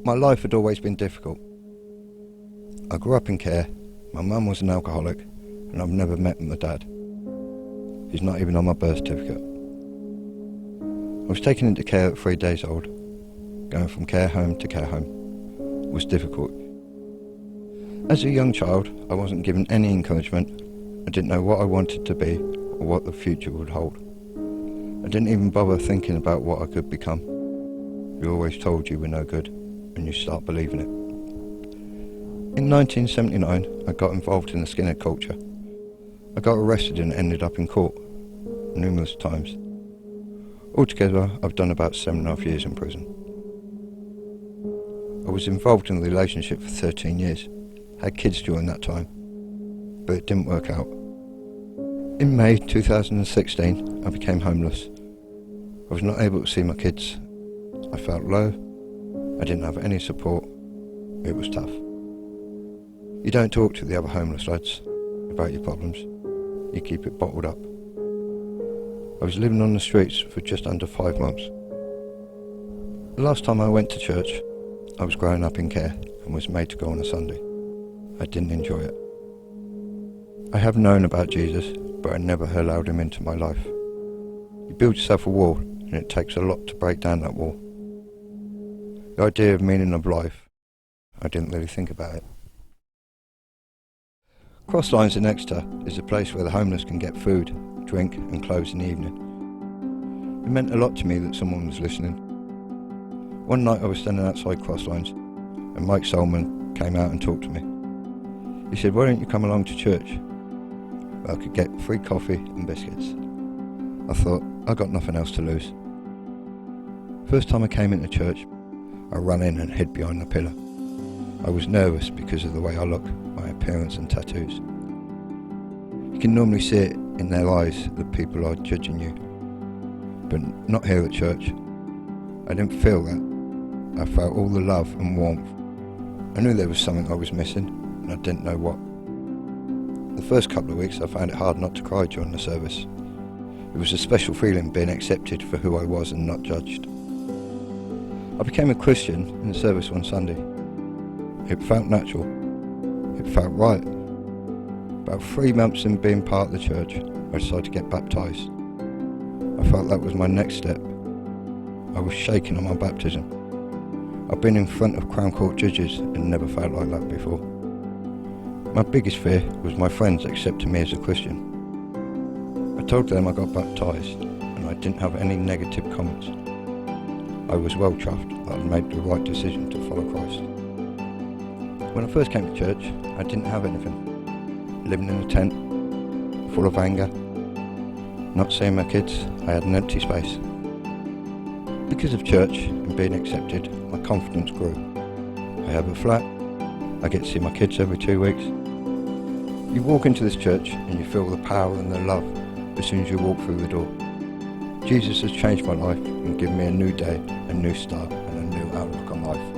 My life had always been difficult. I grew up in care. My mum was an alcoholic, and I've never met my dad. He's not even on my birth certificate. I was taken into care at 3 days old. Going from care home to care home was difficult. As a young child, I wasn't given any encouragement. I didn't know what I wanted to be or what the future would hold. I didn't even bother thinking about what I could become. You're always told you were no good, and you start believing it. In 1979, I got involved in the Skinhead culture. I got arrested and ended up in court numerous times. Altogether, I've done about 7.5 years in prison. I was involved in a relationship for 13 years, had kids during that time, but it didn't work out. In May 2016, I became homeless. I was not able to see my kids. I felt low. I didn't have any support. It was tough. You don't talk to the other homeless lads about your problems. You keep it bottled up. I was living on the streets for just under 5 months. The last time I went to church, I was growing up in care and was made to go on a Sunday. I didn't enjoy it. I have known about Jesus, but I never allowed him into my life. You build yourself a wall, and it takes a lot to break down that wall. The idea of meaning of life, I didn't really think about it. Crosslines in Exeter is a place where the homeless can get food, drink and clothes in the evening. It meant a lot to me that someone was listening. One night I was standing outside Crosslines and Mike Solomon came out and talked to me. He said, "Why don't you come along to church? I could get free coffee and biscuits." I thought, I got nothing else to lose. First time I came into church, I ran in and hid behind the pillar. I was nervous because of the way I look, my appearance and tattoos. You can normally see it in their eyes that people are judging you, but not here at church. I didn't feel that. I felt all the love and warmth. I knew there was something I was missing, and I didn't know what. The first couple of weeks I found it hard not to cry during the service. It was a special feeling being accepted for who I was and not judged. I became a Christian in the service one Sunday. It felt natural. It felt right. About 3 months in being part of the church, I decided to get baptised. I felt that was my next step. I was shaking on my baptism. I've been in front of Crown Court judges and never felt like that before. My biggest fear was my friends accepting me as a Christian. I told them I got baptised and I didn't have any negative comments. I was well chuffed that I'd made the right decision to follow Christ. When I first came to church, I didn't have anything. Living in a tent, full of anger, not seeing my kids, I had an empty space. Because of church and being accepted, my confidence grew. I have a flat, I get to see my kids every 2 weeks. You walk into this church and you feel the power and the love as soon as you walk through the door. Jesus has changed my life and given me a new day, a new start and a new outlook on life.